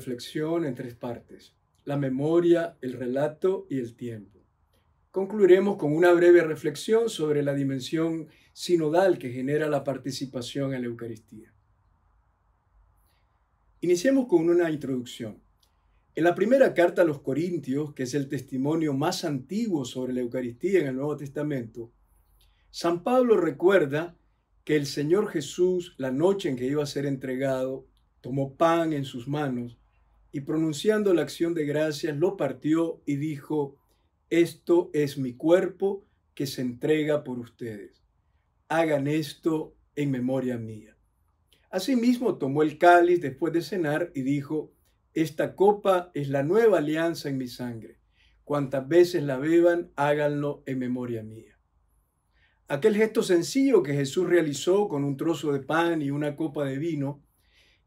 reflexión en tres partes: la memoria, el relato y el tiempo. Concluiremos con una breve reflexión sobre la dimensión sinodal que genera la participación en la Eucaristía. Iniciemos con una introducción. En la primera carta a los Corintios, que es el testimonio más antiguo sobre la Eucaristía en el Nuevo Testamento, San Pablo recuerda que el Señor Jesús, la noche en que iba a ser entregado, tomó pan en sus manos y, pronunciando la acción de gracias, lo partió y dijo: «Esto es mi cuerpo que se entrega por ustedes. Hagan esto en memoria mía». Asimismo, tomó el cáliz después de cenar y dijo: «Esta copa es la nueva alianza en mi sangre. Cuantas veces la beban, háganlo en memoria mía». Aquel gesto sencillo que Jesús realizó con un trozo de pan y una copa de vino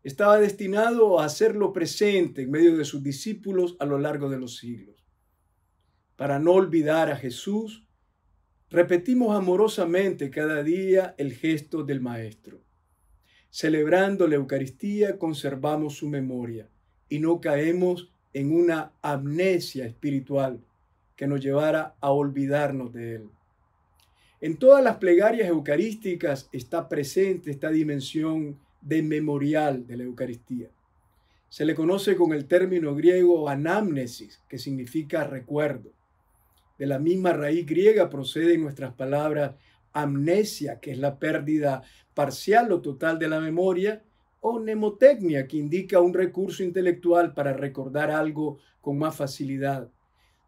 estaba destinado a hacerlo presente en medio de sus discípulos a lo largo de los siglos. Para no olvidar a Jesús, repetimos amorosamente cada día el gesto del Maestro. Celebrando la Eucaristía, conservamos su memoria y no caemos en una amnesia espiritual que nos llevara a olvidarnos de él. En todas las plegarias eucarísticas está presente esta dimensión de memorial de la Eucaristía. Se le conoce con el término griego anamnesis, que significa recuerdo. De la misma raíz griega proceden nuestras palabras amnesia, que es la pérdida parcial o total de la memoria, o mnemotecnia, que indica un recurso intelectual para recordar algo con más facilidad.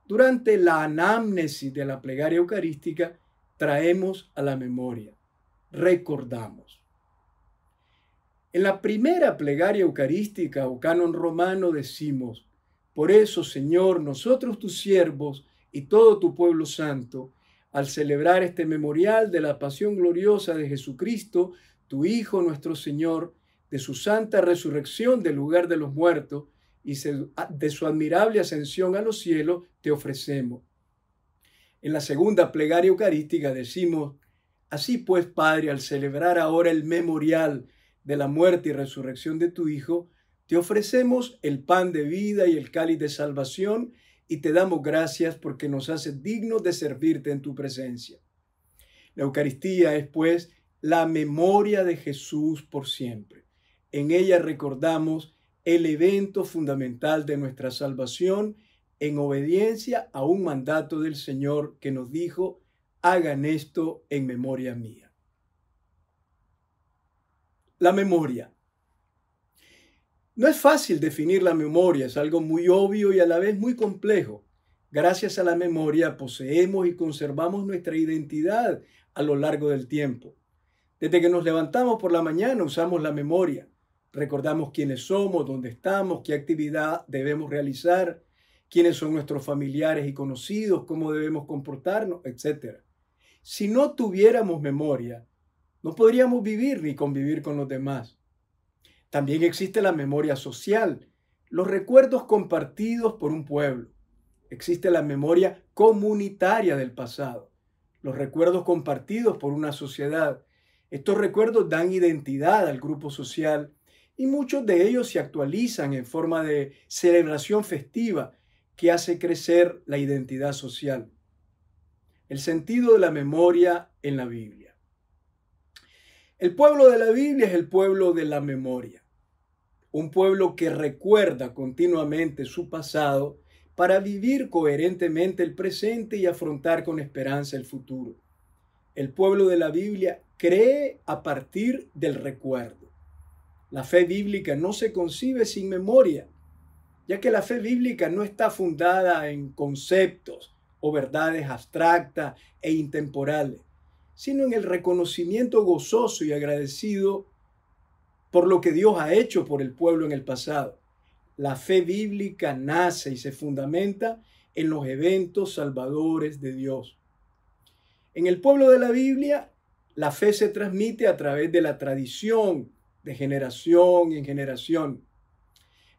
Durante la anamnesis de la plegaria eucarística, traemos a la memoria, recordamos. En la primera plegaria eucarística o canon romano decimos: «Por eso, Señor, nosotros tus siervos y todo tu pueblo santo, al celebrar este memorial de la pasión gloriosa de Jesucristo, tu Hijo nuestro Señor, de su santa resurrección del lugar de los muertos y de su admirable ascensión a los cielos, te ofrecemos». En la segunda plegaria eucarística decimos: «Así pues, Padre, al celebrar ahora el memorial de la muerte y resurrección de tu Hijo, te ofrecemos el pan de vida y el cáliz de salvación y te damos gracias porque nos haces dignos de servirte en tu presencia». La Eucaristía es, pues, la memoria de Jesús por siempre. En ella recordamos el evento fundamental de nuestra salvación en obediencia a un mandato del Señor que nos dijo: «Hagan esto en memoria mía». La memoria. No es fácil definir la memoria, es algo muy obvio y a la vez muy complejo. Gracias a la memoria poseemos y conservamos nuestra identidad a lo largo del tiempo. Desde que nos levantamos por la mañana usamos la memoria. Recordamos quiénes somos, dónde estamos, qué actividad debemos realizar, quiénes son nuestros familiares y conocidos, cómo debemos comportarnos, etc. Si no tuviéramos memoria, no podríamos vivir ni convivir con los demás. También existe la memoria social, los recuerdos compartidos por un pueblo. Existe la memoria comunitaria del pasado, los recuerdos compartidos por una sociedad. Estos recuerdos dan identidad al grupo social y muchos de ellos se actualizan en forma de celebración festiva que hace crecer la identidad social. El sentido de la memoria en la Biblia. El pueblo de la Biblia es el pueblo de la memoria, un pueblo que recuerda continuamente su pasado para vivir coherentemente el presente y afrontar con esperanza el futuro. El pueblo de la Biblia cree a partir del recuerdo. La fe bíblica no se concibe sin memoria, ya que la fe bíblica no está fundada en conceptos o verdades abstractas e intemporales, sino en el reconocimiento gozoso y agradecido por lo que Dios ha hecho por el pueblo en el pasado. La fe bíblica nace y se fundamenta en los eventos salvadores de Dios. En el pueblo de la Biblia, la fe se transmite a través de la tradición, de generación en generación.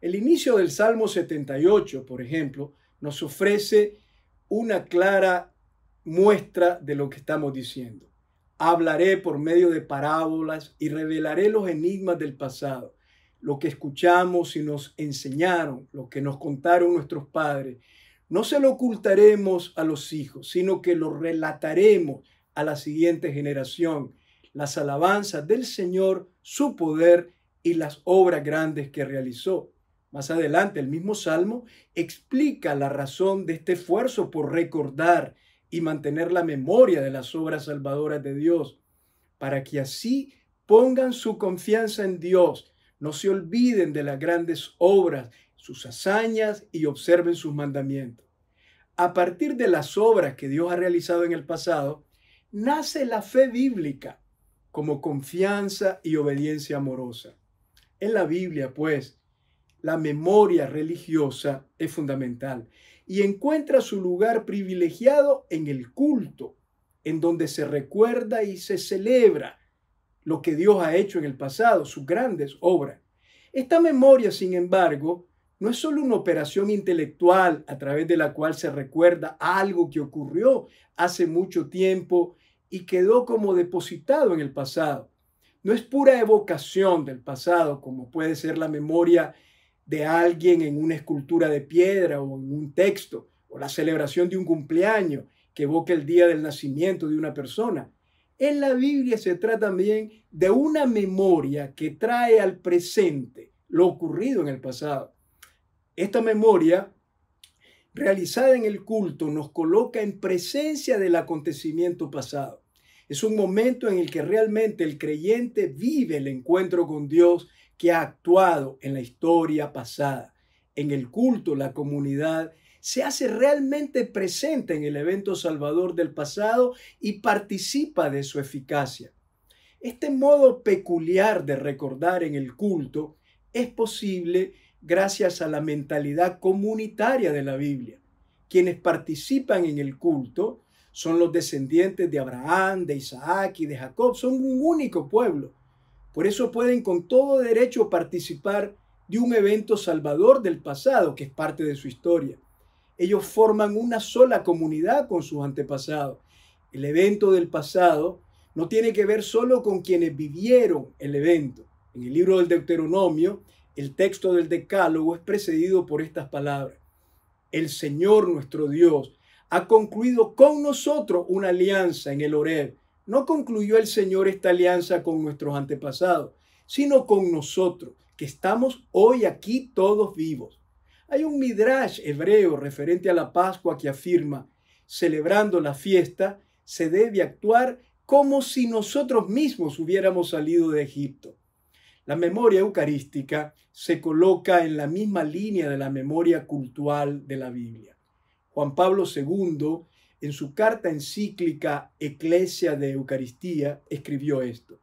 El inicio del Salmo 78, por ejemplo, nos ofrece una clara muestra de lo que estamos diciendo. Hablaré por medio de parábolas y revelaré los enigmas del pasado. lo que escuchamos y nos enseñaron, lo que nos contaron nuestros padres, no se lo ocultaremos a los hijos, sino que lo relataremos a la siguiente generación, las alabanzas del Señor, su poder y las obras grandes que realizó. Más adelante, el mismo Salmo explica la razón de este esfuerzo por recordar y mantener la memoria de las obras salvadoras de Dios, para que así pongan su confianza en Dios, no se olviden de las grandes obras, sus hazañas y observen sus mandamientos. A partir de las obras que Dios ha realizado en el pasado, nace la fe bíblica como confianza y obediencia amorosa. En la Biblia, pues, la memoria religiosa es fundamental y encuentra su lugar privilegiado en el culto, en donde se recuerda y se celebra lo que Dios ha hecho en el pasado, sus grandes obras. Esta memoria, sin embargo, no es solo una operación intelectual a través de la cual se recuerda algo que ocurrió hace mucho tiempo y quedó como depositado en el pasado. No es pura evocación del pasado, como puede ser la memoria de alguien en una escultura de piedra o en un texto, o la celebración de un cumpleaños que evoca el día del nacimiento de una persona. En la Biblia se trata también de una memoria que trae al presente lo ocurrido en el pasado. Esta memoria, realizada en el culto, nos coloca en presencia del acontecimiento pasado. Es un momento en el que realmente el creyente vive el encuentro con Dios que ha actuado en la historia pasada. En el culto, la comunidad se hace realmente presente en el evento salvador del pasado y participa de su eficacia. Este modo peculiar de recordar en el culto es posible gracias a la mentalidad comunitaria de la Biblia. Quienes participan en el culto son los descendientes de Abraham, de Isaac y de Jacob. Son un único pueblo. Por eso pueden con todo derecho participar de un evento salvador del pasado, que es parte de su historia. Ellos forman una sola comunidad con sus antepasados. El evento del pasado no tiene que ver solo con quienes vivieron el evento. En el libro del Deuteronomio, el texto del Decálogo es precedido por estas palabras: el Señor nuestro Dios ha concluido con nosotros una alianza en el Horeb. No concluyó el Señor esta alianza con nuestros antepasados, sino con nosotros, que estamos hoy aquí todos vivos. Hay un midrash hebreo referente a la Pascua que afirma: celebrando la fiesta, se debe actuar como si nosotros mismos hubiéramos salido de Egipto. La memoria eucarística se coloca en la misma línea de la memoria cultural de la Biblia. Juan Pablo II, en su carta encíclica Ecclesia de Eucaristía, escribió esto: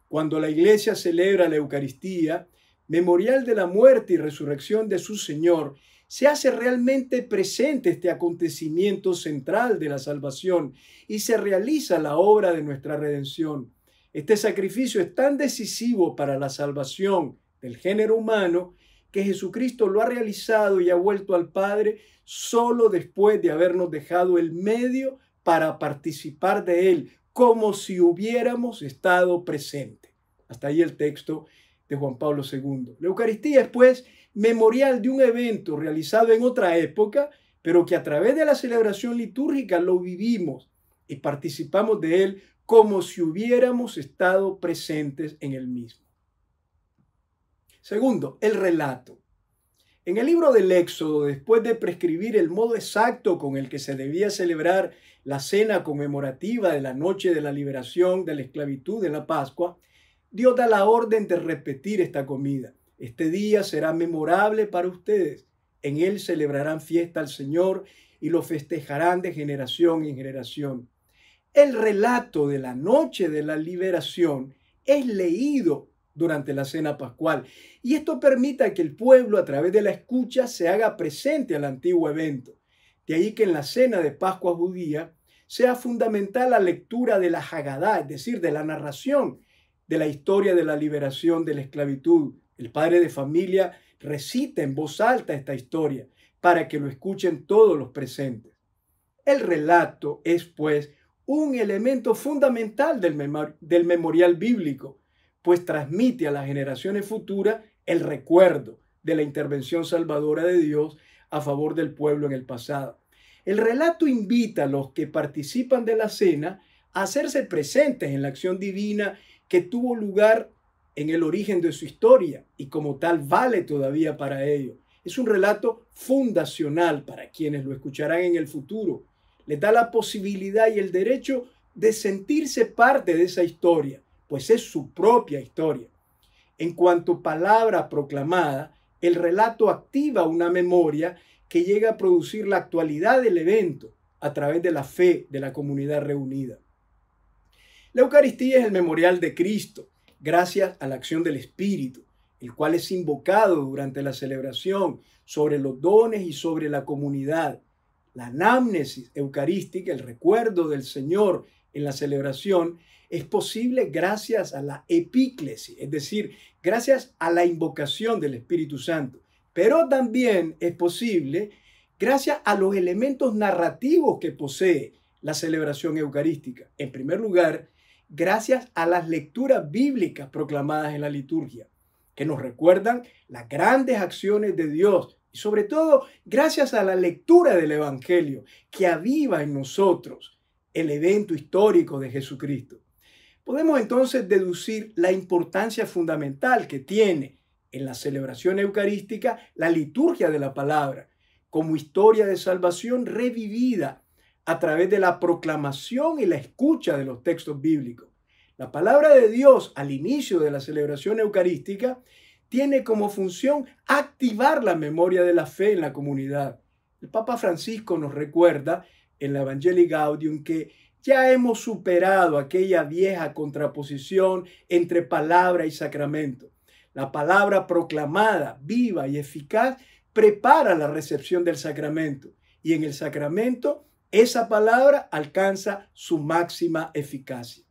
cuando la Iglesia celebra la Eucaristía, memorial de la muerte y resurrección de su Señor, se hace realmente presente este acontecimiento central de la salvación y se realiza la obra de nuestra redención. Este sacrificio es tan decisivo para la salvación del género humano que Jesucristo lo ha realizado y ha vuelto al Padre solo después de habernos dejado el medio para participar de él, como si hubiéramos estado presentes. Hasta ahí el texto de Juan Pablo II. La Eucaristía es, pues, memorial de un evento realizado en otra época, pero que a través de la celebración litúrgica lo vivimos y participamos de él como si hubiéramos estado presentes en el mismo. Segundo, el relato. En el libro del Éxodo, después de prescribir el modo exacto con el que se debía celebrar la cena conmemorativa de la noche de la liberación de la esclavitud de la Pascua, Dios da la orden de repetir esta comida. Este día será memorable para ustedes. En él celebrarán fiesta al Señor y lo festejarán de generación en generación. El relato de la noche de la liberación es leído durante la cena pascual y esto permite que el pueblo a través de la escucha se haga presente al antiguo evento. De ahí que en la cena de Pascua judía sea fundamental la lectura de la Hagadá, es decir, de la narración de la historia de la liberación de la esclavitud. El padre de familia recita en voz alta esta historia para que lo escuchen todos los presentes. El relato es, pues, un elemento fundamental del memorial bíblico, pues transmite a las generaciones futuras el recuerdo de la intervención salvadora de Dios a favor del pueblo en el pasado. El relato invita a los que participan de la cena a hacerse presentes en la acción divina que tuvo lugar en el origen de su historia y como tal vale todavía para ello. Es un relato fundacional para quienes lo escucharán en el futuro. Les da la posibilidad y el derecho de sentirse parte de esa historia, pues es su propia historia. En cuanto palabra proclamada, el relato activa una memoria que llega a producir la actualidad del evento a través de la fe de la comunidad reunida. La Eucaristía es el memorial de Cristo, gracias a la acción del Espíritu, el cual es invocado durante la celebración sobre los dones y sobre la comunidad. La anamnesis eucarística, el recuerdo del Señor en la celebración, es posible gracias a la epíclesis, es decir, gracias a la invocación del Espíritu Santo. Pero también es posible gracias a los elementos narrativos que posee la celebración eucarística. En primer lugar, gracias a las lecturas bíblicas proclamadas en la liturgia, que nos recuerdan las grandes acciones de Dios y sobre todo gracias a la lectura del Evangelio que aviva en nosotros el evento histórico de Jesucristo. Podemos entonces deducir la importancia fundamental que tiene en la celebración eucarística la liturgia de la palabra como historia de salvación revivida a través de la proclamación y la escucha de los textos bíblicos. La palabra de Dios al inicio de la celebración eucarística tiene como función activar la memoria de la fe en la comunidad. El Papa Francisco nos recuerda en la Evangelii Gaudium que ya hemos superado aquella vieja contraposición entre palabra y sacramento. La palabra proclamada, viva y eficaz, prepara la recepción del sacramento y en el sacramento esa palabra alcanza su máxima eficacia.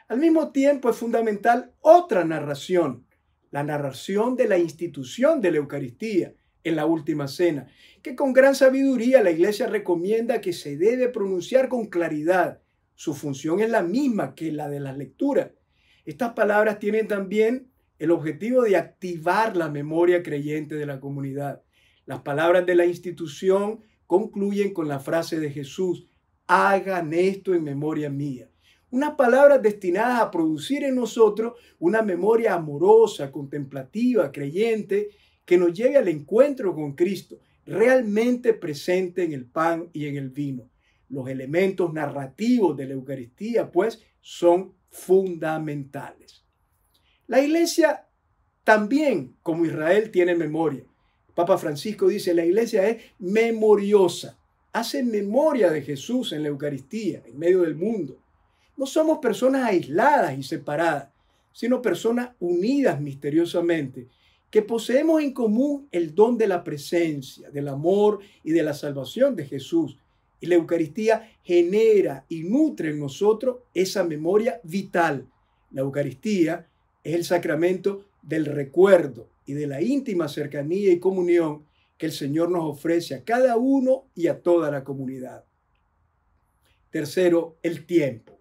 Al mismo tiempo es fundamental otra narración, la narración de la institución de la Eucaristía en la última cena, que con gran sabiduría la Iglesia recomienda que se debe pronunciar con claridad. Su función es la misma que la de las lecturas. Estas palabras tienen también el objetivo de activar la memoria creyente de la comunidad. Las palabras de la institución concluyen con la frase de Jesús: hagan esto en memoria mía. Unas palabras destinadas a producir en nosotros una memoria amorosa, contemplativa, creyente, que nos lleve al encuentro con Cristo, realmente presente en el pan y en el vino. Los elementos narrativos de la Eucaristía, pues, son fundamentales. La Iglesia también, como Israel, tiene memoria. Papa Francisco dice, la Iglesia es memoriosa, hace memoria de Jesús en la Eucaristía, en medio del mundo. No somos personas aisladas y separadas, sino personas unidas misteriosamente, que poseemos en común el don de la presencia, del amor y de la salvación de Jesús. Y la Eucaristía genera y nutre en nosotros esa memoria vital. La Eucaristía es el sacramento del recuerdo y de la íntima cercanía y comunión que el Señor nos ofrece a cada uno y a toda la comunidad. Tercero, el tiempo.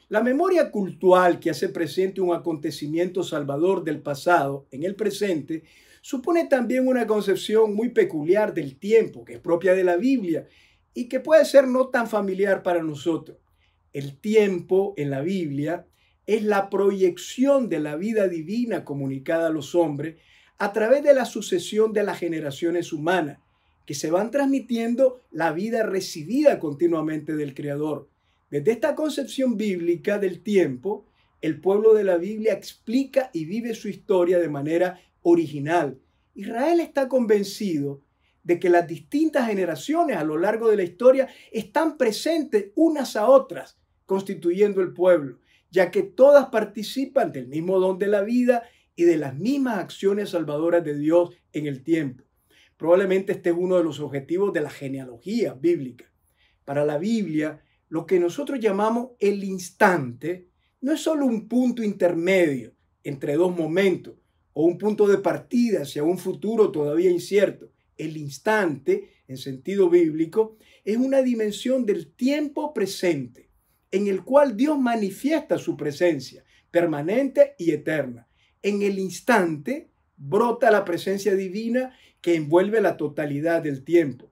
La memoria cultural que hace presente un acontecimiento salvador del pasado en el presente supone también una concepción muy peculiar del tiempo que es propia de la Biblia y que puede ser no tan familiar para nosotros. El tiempo en la Biblia es la proyección de la vida divina comunicada a los hombres a través de la sucesión de las generaciones humanas, que se van transmitiendo la vida recibida continuamente del Creador. Desde esta concepción bíblica del tiempo, el pueblo de la Biblia explica y vive su historia de manera original. Israel está convencido de que las distintas generaciones a lo largo de la historia están presentes unas a otras, constituyendo el pueblo, ya que todas participan del mismo don de la vida y de las mismas acciones salvadoras de Dios en el tiempo. Probablemente este es uno de los objetivos de la genealogía bíblica. Para la Biblia, lo que nosotros llamamos el instante no es solo un punto intermedio entre dos momentos o un punto de partida hacia un futuro todavía incierto. El instante, en sentido bíblico, es una dimensión del tiempo presente en el cual Dios manifiesta su presencia permanente y eterna. en el instante brota la presencia divina que envuelve la totalidad del tiempo.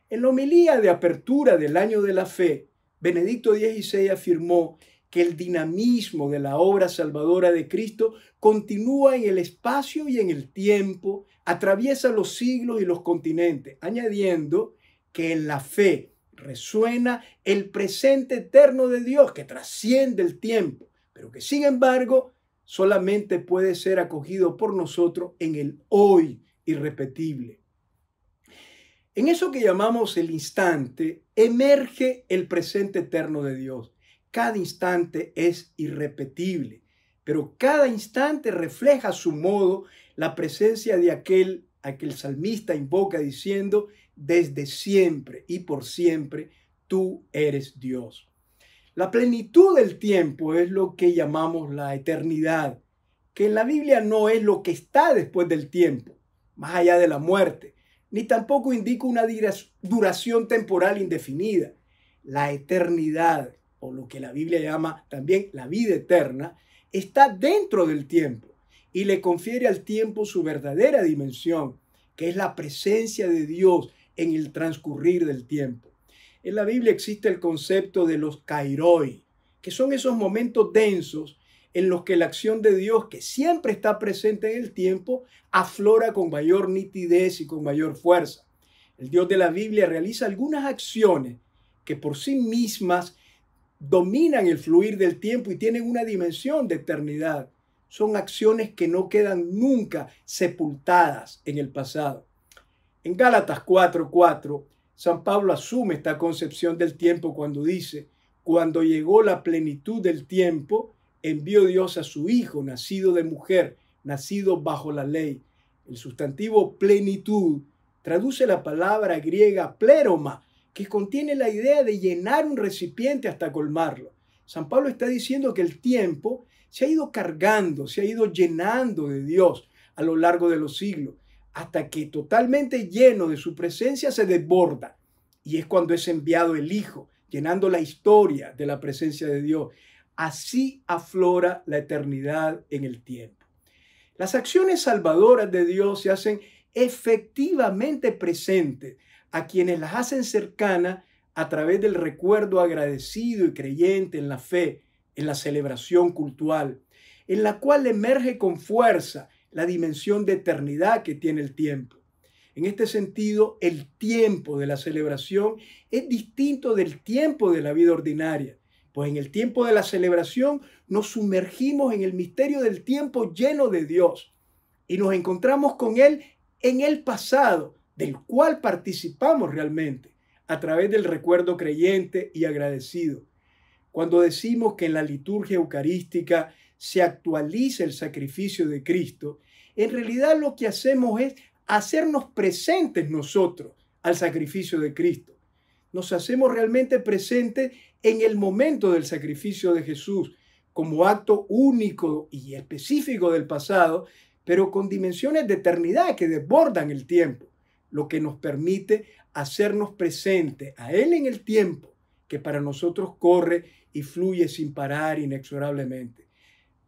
En la homilía de apertura del Año de la Fe, Benedicto XVI afirmó que el dinamismo de la obra salvadora de Cristo continúa en el espacio y en el tiempo, atraviesa los siglos y los continentes, añadiendo que en la fe resuena el presente eterno de Dios que trasciende el tiempo, pero que sin embargo solamente puede ser acogido por nosotros en el hoy irrepetible. En eso que llamamos el instante, emerge el presente eterno de Dios. Cada instante es irrepetible, pero cada instante refleja a su modo la presencia de aquel a que el salmista invoca diciendo, desde siempre y por siempre, tú eres Dios. La plenitud del tiempo es lo que llamamos la eternidad, que en la Biblia no es lo que está después del tiempo, más allá de la muerte, ni tampoco indica una duración temporal indefinida. La eternidad, o lo que la Biblia llama también la vida eterna, está dentro del tiempo y le confiere al tiempo su verdadera dimensión, que es la presencia de Dios en el transcurrir del tiempo. En la Biblia existe el concepto de los kairoi, que son esos momentos densos en los que la acción de Dios, que siempre está presente en el tiempo, aflora con mayor nitidez y con mayor fuerza. El Dios de la Biblia realiza algunas acciones que por sí mismas dominan el fluir del tiempo y tienen una dimensión de eternidad. Son acciones que no quedan nunca sepultadas en el pasado. En Gálatas 4:4, San Pablo asume esta concepción del tiempo cuando dice, cuando llegó la plenitud del tiempo, envió Dios a su Hijo, nacido de mujer, nacido bajo la ley. El sustantivo plenitud traduce la palabra griega pleroma, que contiene la idea de llenar un recipiente hasta colmarlo. San Pablo está diciendo que el tiempo se ha ido cargando, se ha ido llenando de Dios a lo largo de los siglos, hasta que totalmente lleno de su presencia se desborda. Y es cuando es enviado el Hijo, llenando la historia de la presencia de Dios. Así aflora la eternidad en el tiempo. Las acciones salvadoras de Dios se hacen efectivamente presentes a quienes las hacen cercanas a través del recuerdo agradecido y creyente en la fe, en la celebración cultural, en la cual emerge con fuerza la dimensión de eternidad que tiene el tiempo. En este sentido, el tiempo de la celebración es distinto del tiempo de la vida ordinaria, pues en el tiempo de la celebración nos sumergimos en el misterio del tiempo lleno de Dios y nos encontramos con Él en el pasado, del cual participamos realmente a través del recuerdo creyente y agradecido. Cuando decimos que en la liturgia eucarística se actualiza el sacrificio de Cristo, en realidad lo que hacemos es hacernos presentes nosotros al sacrificio de Cristo. Nos hacemos realmente presentes en el momento del sacrificio de Jesús, como acto único y específico del pasado, pero con dimensiones de eternidad que desbordan el tiempo, lo que nos permite hacernos presentes a Él en el tiempo que para nosotros corre y fluye sin parar inexorablemente.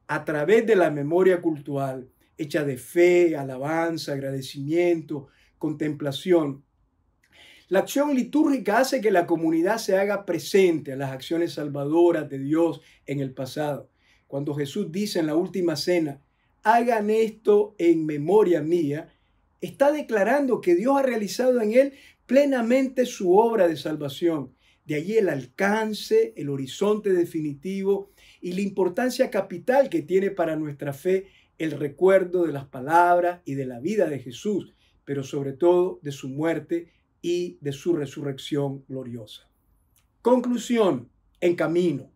A través de la memoria cultural, hecha de fe, alabanza, agradecimiento, contemplación, la acción litúrgica hace que la comunidad se haga presente a las acciones salvadoras de Dios en el pasado. Cuando Jesús dice en la última cena, hagan esto en memoria mía, está declarando que Dios ha realizado en él plenamente su obra de salvación. De allí el alcance, el horizonte definitivo y la importancia capital que tiene para nuestra fe el recuerdo de las palabras y de la vida de Jesús, pero sobre todo de su muerte y de su resurrección gloriosa. Conclusión en camino.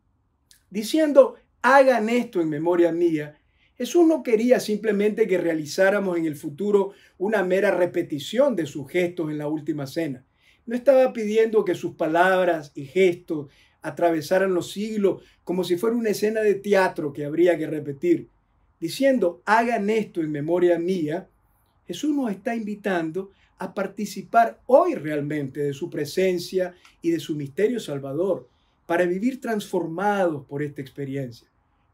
Diciendo, hagan esto en memoria mía, Jesús no quería simplemente que realizáramos en el futuro una mera repetición de sus gestos en la última cena. No estaba pidiendo que sus palabras y gestos atravesaran los siglos como si fuera una escena de teatro que habría que repetir. Diciendo, hagan esto en memoria mía, Jesús nos está invitando a participar hoy realmente de su presencia y de su misterio salvador, para vivir transformados por esta experiencia.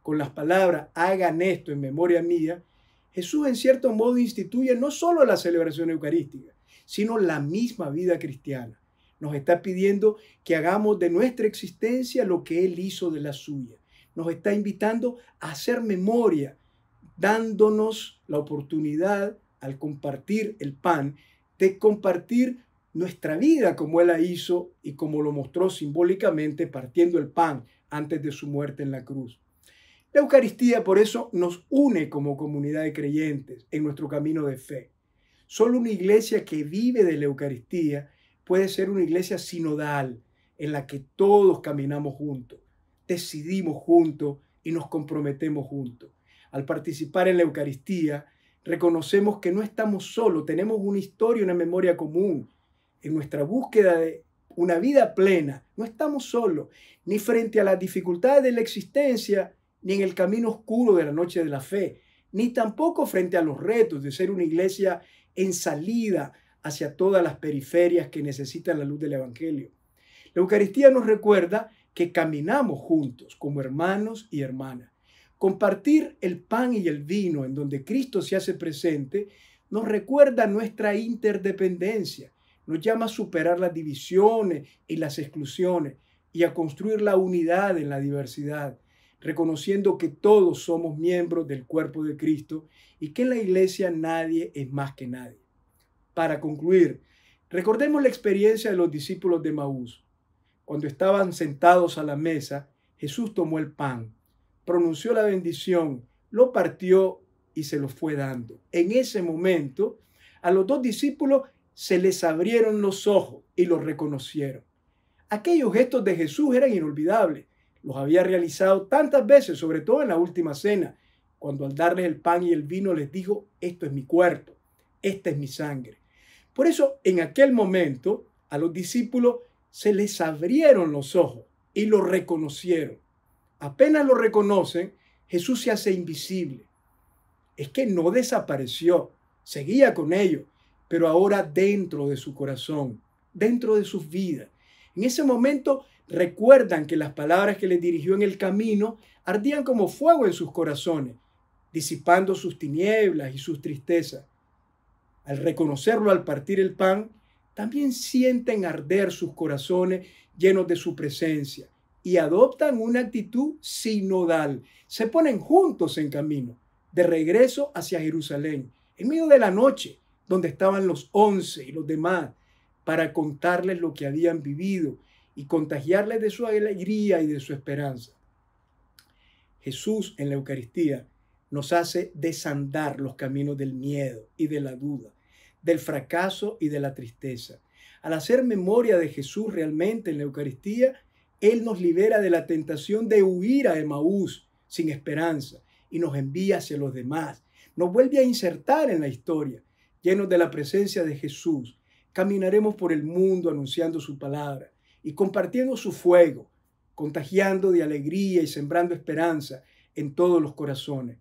con las palabras hagan esto en memoria mía, Jesús en cierto modo instituye no solo la celebración eucarística, sino la misma vida cristiana. Nos está pidiendo que hagamos de nuestra existencia lo que Él hizo de la suya. Nos está invitando a hacer memoria, dándonos la oportunidad al compartir el pan, de compartir nuestra vida como Él la hizo y como lo mostró simbólicamente partiendo el pan antes de su muerte en la cruz. La Eucaristía por eso nos une como comunidad de creyentes en nuestro camino de fe. Solo una iglesia que vive de la Eucaristía puede ser una iglesia sinodal en la que todos caminamos juntos, decidimos juntos y nos comprometemos juntos. Al participar en la Eucaristía, reconocemos que no estamos solos, tenemos una historia, una memoria común. En nuestra búsqueda de una vida plena, no estamos solos, ni frente a las dificultades de la existencia, ni en el camino oscuro de la noche de la fe, ni tampoco frente a los retos de ser una iglesia en salida hacia todas las periferias que necesitan la luz del Evangelio. La Eucaristía nos recuerda que caminamos juntos como hermanos y hermanas. Compartir el pan y el vino en donde Cristo se hace presente nos recuerda nuestra interdependencia, nos llama a superar las divisiones y las exclusiones y a construir la unidad en la diversidad, reconociendo que todos somos miembros del cuerpo de Cristo y que en la iglesia nadie es más que nadie. Para concluir, recordemos la experiencia de los discípulos de Emaús. Cuando estaban sentados a la mesa, Jesús tomó el pan, pronunció la bendición, lo partió y se lo fue dando. En ese momento, a los dos discípulos se les abrieron los ojos y los reconocieron. Aquellos gestos de Jesús eran inolvidables. Los había realizado tantas veces, sobre todo en la última cena, cuando al darles el pan y el vino les dijo, esto es mi cuerpo, esta es mi sangre. Por eso, en aquel momento, a los discípulos se les abrieron los ojos y lo reconocieron. Apenas lo reconocen, Jesús se hace invisible. Es que no desapareció, seguía con ellos, pero ahora dentro de su corazón, dentro de sus vidas. En ese momento recuerdan que las palabras que les dirigió en el camino ardían como fuego en sus corazones, disipando sus tinieblas y sus tristezas. Al reconocerlo al partir el pan, también sienten arder sus corazones llenos de su presencia y adoptan una actitud sinodal. Se ponen juntos en camino, de regreso hacia Jerusalén, en medio de la noche, donde estaban los 11 y los demás, para contarles lo que habían vivido y contagiarles de su alegría y de su esperanza. Jesús en la Eucaristía nos hace desandar los caminos del miedo y de la duda, del fracaso y de la tristeza. Al hacer memoria de Jesús realmente en la Eucaristía, Él nos libera de la tentación de huir a Emaús sin esperanza y nos envía hacia los demás. Nos vuelve a insertar en la historia. Llenos de la presencia de Jesús, caminaremos por el mundo anunciando su palabra y compartiendo su fuego, contagiando de alegría y sembrando esperanza en todos los corazones.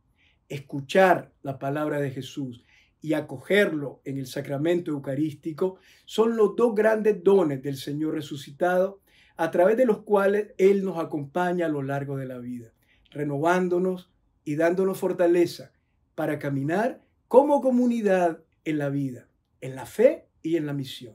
Escuchar la palabra de Jesús y acogerlo en el sacramento eucarístico son los dos grandes dones del Señor resucitado, a través de los cuales Él nos acompaña a lo largo de la vida, renovándonos y dándonos fortaleza para caminar como comunidad en la vida, en la fe y en la misión.